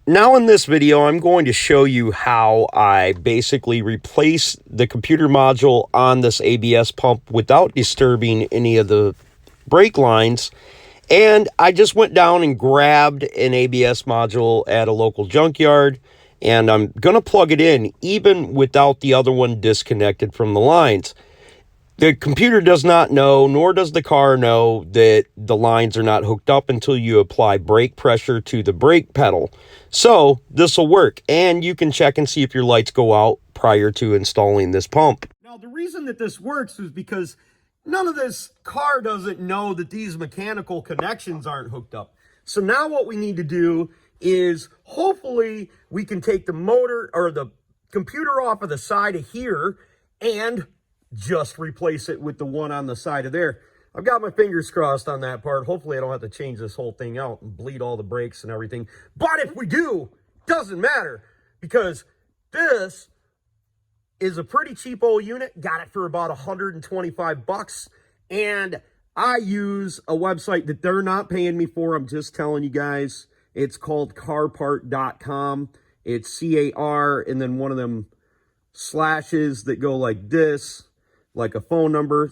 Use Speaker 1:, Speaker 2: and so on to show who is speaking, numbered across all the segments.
Speaker 1: Now in this video, I'm going to show you how I basically replace the computer module on this ABS pump without disturbing any of the brake lines. And I just went down and grabbed an ABS module at a local junkyard, and I'm going to plug it in even without the other one disconnected from the lines. The computer does not know, nor does the car know, that the lines are not hooked up until you apply brake pressure to the brake pedal. So this will work, and you can check and see if your lights go out prior to installing this pump. Now, the reason that this works is because none of this car doesn't know that these mechanical connections aren't hooked up. So now what we need to do is hopefully we can take the motor or the computer off of the side of here and just replace it with the one on the side of there. I've got my fingers crossed on that part. Hopefully I don't have to change this whole thing out and bleed all the brakes and everything. But if we do, doesn't matter, because this is a pretty cheap old unit. Got it for about 125 bucks. And I use a website that they're not paying me for. I'm just telling you guys. It's called carpart.com. It's C-A-R and then one of them slashes that go like this, like a phone number,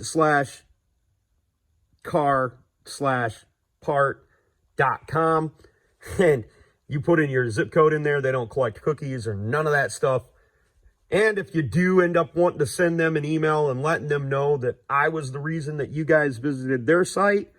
Speaker 1: /car/part.com. And you put in your zip code in there. They don't collect cookies or none of that stuff. And if you do end up wanting to send them an email and letting them know that I was the reason that you guys visited their site,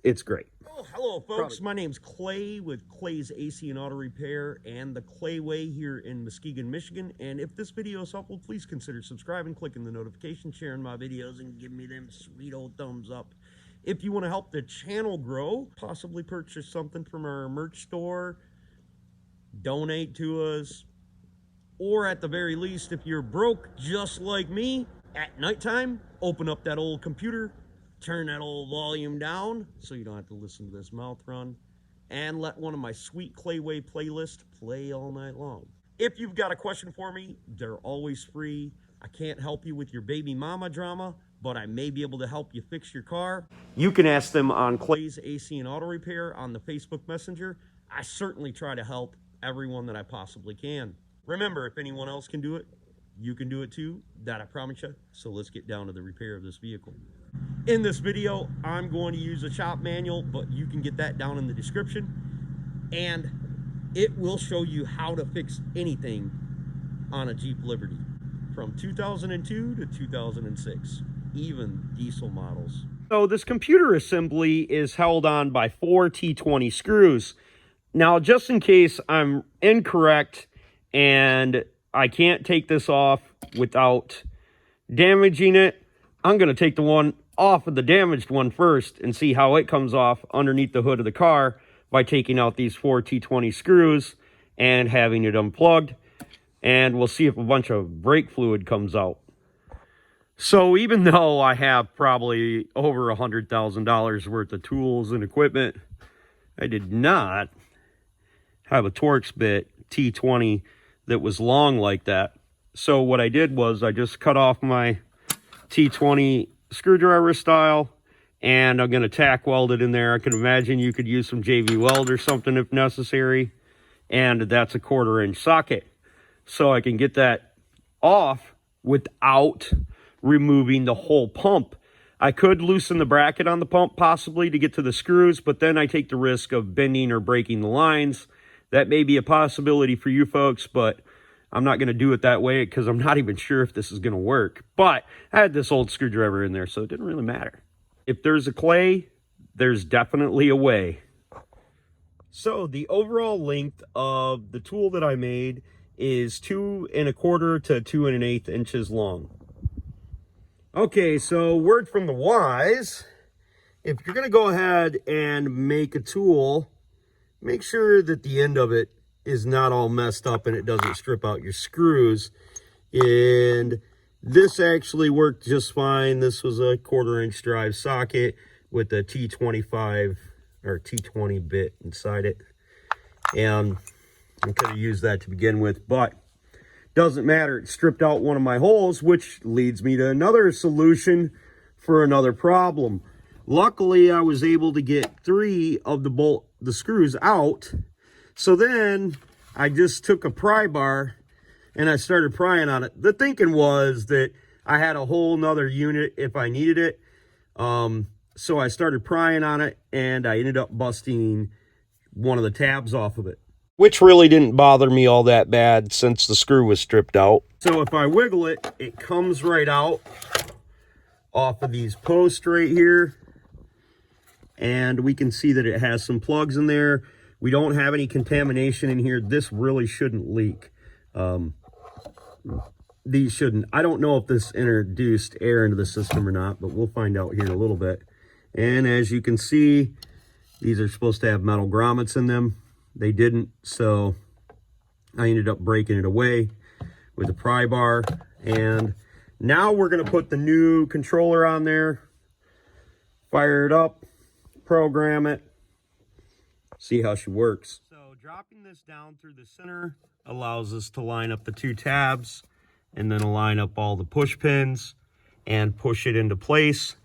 Speaker 1: it's great. Oh, hello, folks. My name's Clay with Clay's AC and Auto Repair and the Clay Way here in Muskegon, Michigan. And if this video is helpful, please consider subscribing, clicking the notification, sharing my videos, and give me them sweet old thumbs up. If you want to help the channel grow, possibly purchase something from our merch store, donate to us, or at the very least, if you're broke just like me, at nighttime, open up that old computer, turn that old volume down so you don't have to listen to this mouth run, and let one of my sweet Clayway playlists play all night long. If you've got a question for me, they're always free. I can't help you with your baby mama drama, but I may be able to help you fix your car. You can ask them on Clay's AC and Auto Repair on the Facebook Messenger. I certainly try to help everyone that I possibly can. Remember, if anyone else can do it, you can do it too. That I promise you. So let's get down to the repair of this vehicle. In this video, I'm going to use a shop manual, but you can get that down in the description. And it will show you how to fix anything on a Jeep Liberty from 2002 to 2006, even diesel models. So this computer assembly is held on by 4 T20 screws. Now, just in case I'm incorrect and I can't take this off without damaging it, I'm going to take the one off of the damaged one first and see how it comes off underneath the hood of the car by taking out these 4 T20 screws and having it unplugged. And we'll see if a bunch of brake fluid comes out. So even though I have probably over $100,000 worth of tools and equipment, I did not have a Torx bit T20 that was long like that. So what I did was I just cut off my T20 screwdriver style, and I'm going to tack weld it in there. I can imagine you could use some JV weld or something if necessary. And that's a 1/4 inch socket. So I can get that off without removing the whole pump. I could loosen the bracket on the pump possibly to get to the screws, but then I take the risk of bending or breaking the lines. That may be a possibility for you folks, but I'm not going to do it that way because I'm not even sure if this is going to work. But I had this old screwdriver in there, so it didn't really matter. If there's a Clay, there's definitely a way. So the overall length of the tool that I made is 2 1/4 to 2 1/8 inches long. Okay, so word from the wise, if you're going to go ahead and make a tool, make sure that the end of it is not all messed up and it doesn't strip out your screws. And this actually worked just fine. This was a 1/4 inch drive socket with a T25 or T20 bit inside it. And I could have used that to begin with, but doesn't matter. It stripped out one of my holes, which leads me to another solution for another problem. Luckily, I was able to get 3 of the screws out. So then I just took a pry bar and I started prying on it. The thinking was that I had a whole nother unit if I needed it. So I started prying on it and I ended up busting one of the tabs off of it, which really didn't bother me all that bad since the screw was stripped out. So if I wiggle it, it comes right out off of these posts right here. And we can see that it has some plugs in there. We don't have any contamination in here. This really shouldn't leak. These shouldn't. I don't know if this introduced air into the system or not, but we'll find out here in a little bit. And as you can see, these are supposed to have metal grommets in them. They didn't, so I ended up breaking it away with a pry bar. And now we're going to put the new controller on there, fire it up, program it, see how she works. So dropping this down through the center allows us to line up the two tabs and then line up all the push pins and push it into place.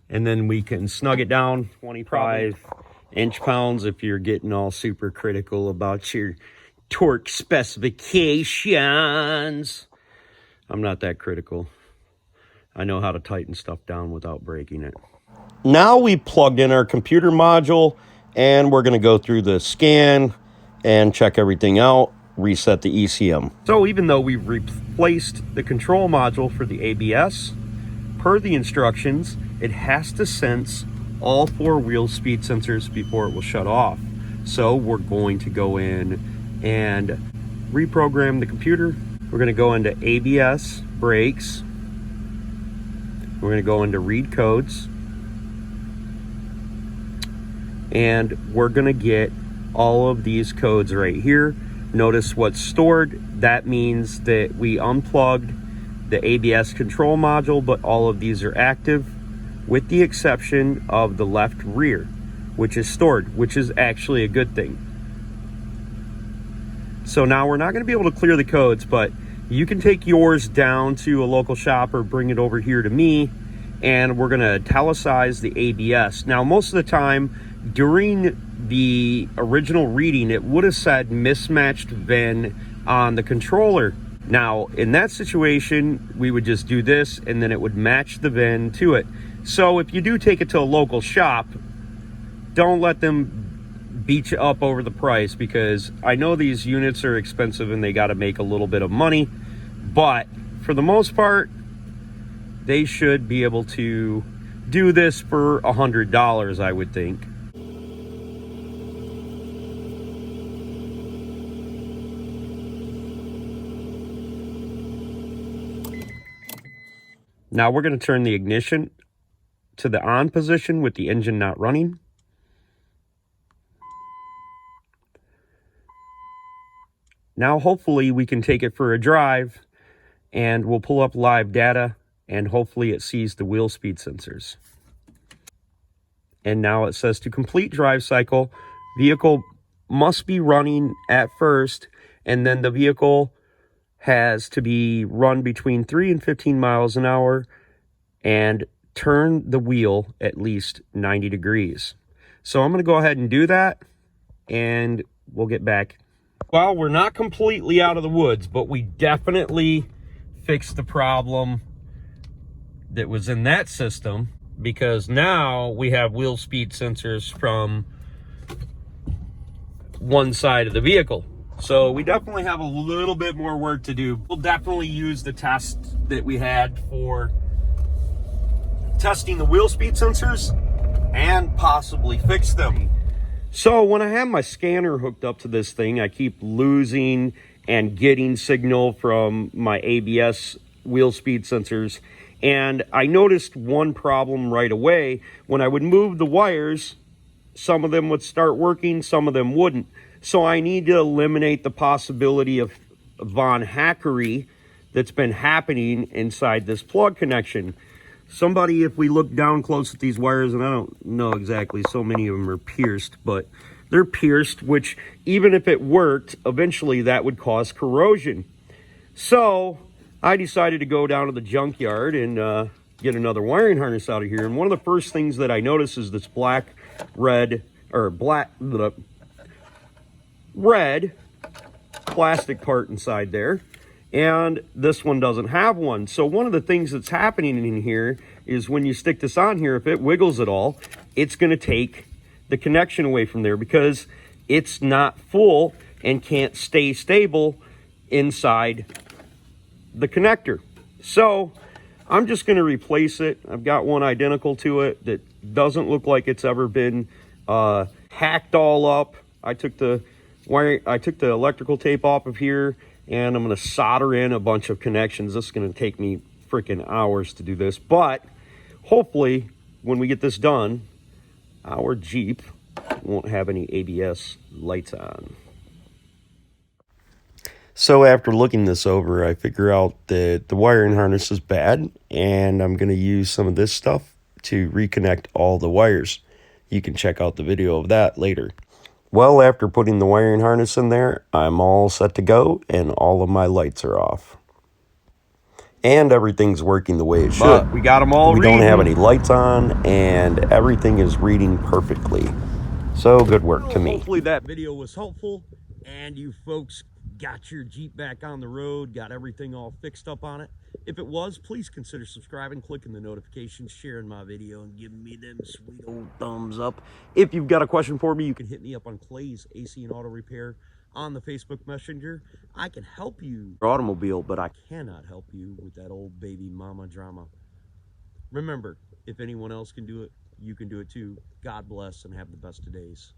Speaker 1: And then we can snug it down 25 inch-pounds if you're getting all super critical about your torque specifications. I'm not that critical. I know how to tighten stuff down without breaking it. Now we plugged in our computer module and we're going to go through the scan and check everything out, reset the ECM. So even though we've replaced the control module for the ABS, per the instructions, it has to sense all 4 wheel speed sensors before it will shut off. So we're going to go in and reprogram the computer. We're going to go into ABS, brakes. We're going to go into read codes. And we're going to get all of these codes right here. Notice what's stored. That means that we unplugged the ABS control module, but all of these are active with the exception of the left rear, which is stored, which is actually a good thing. So now we're not going to be able to clear the codes, but you can take yours down to a local shop or bring it over here to me, and we're going to italicize the ABS. Now, most of the time during the original reading, it would have said mismatched VIN on the controller. Now, in that situation, we would just do this, and then it would match the VIN to it. So if you do take it to a local shop, don't let them beat you up over the price, because I know these units are expensive and they got to make a little bit of money, but for the most part, they should be able to do this for $100, I would think. Now we're going to turn the ignition to the on position with the engine not running. Now hopefully we can take it for a drive and we'll pull up live data and hopefully it sees the wheel speed sensors. And now it says to complete drive cycle, vehicle must be running at first, and then the vehicle has to be run between 3 and 15 miles an hour and turn the wheel at least 90 degrees. So I'm going to go ahead and do that and we'll get back. Well, we're not completely out of the woods, but we definitely fixed the problem that was in that system, because now we have wheel speed sensors from one side of the vehicle. So we definitely have a little bit more work to do. We'll definitely use the test that we had for testing the wheel speed sensors and possibly fix them. So when I have my scanner hooked up to this thing, I keep losing and getting signal from my ABS wheel speed sensors. And I noticed one problem right away. When I would move the wires, some of them would start working, some of them wouldn't. So I need to eliminate the possibility of von hackery that's been happening inside this plug connection. Somebody, if we look down close at these wires, and I don't know exactly, so many of them are pierced, but they're pierced, which even if it worked, eventually that would cause corrosion. So I decided to go down to the junkyard and get another wiring harness out of here. And one of the first things that I noticed is this black red plastic part inside there, and this one doesn't have one. So one of the things that's happening in here is when you stick this on here, if it wiggles at all, it's going to take the connection away from there because it's not full and can't stay stable inside the connector. So I'm just going to replace it. I've got one identical to it that doesn't look like it's ever been hacked all up. I took the electrical tape off of here, and I'm going to solder in a bunch of connections. This is going to take me freaking hours to do this, but hopefully when we get this done, our Jeep won't have any ABS lights on. So after looking this over, I figure out that the wiring harness is bad, and I'm going to use some of this stuff to reconnect all the wires. You can check out the video of that later. Well, after putting the wiring harness in there, I'm all set to go, and all of my lights are off. And everything's working the way it should.
Speaker 2: But we got them all
Speaker 1: We
Speaker 2: reading.
Speaker 1: don't have any lights on, and everything is reading perfectly. So good work to me.
Speaker 2: Hopefully that video was helpful, and you folks got your Jeep back on the road, got everything all fixed up on it. If it was, please consider subscribing, clicking the notifications, sharing my video, and giving me them sweet old thumbs up. If you've got a question for me, you can hit me up on Clay's AC and Auto Repair on the Facebook Messenger. I can help you your automobile, but I cannot help you with that old baby mama drama. Remember, if anyone else can do it, you can do it too. God bless and have the best of days.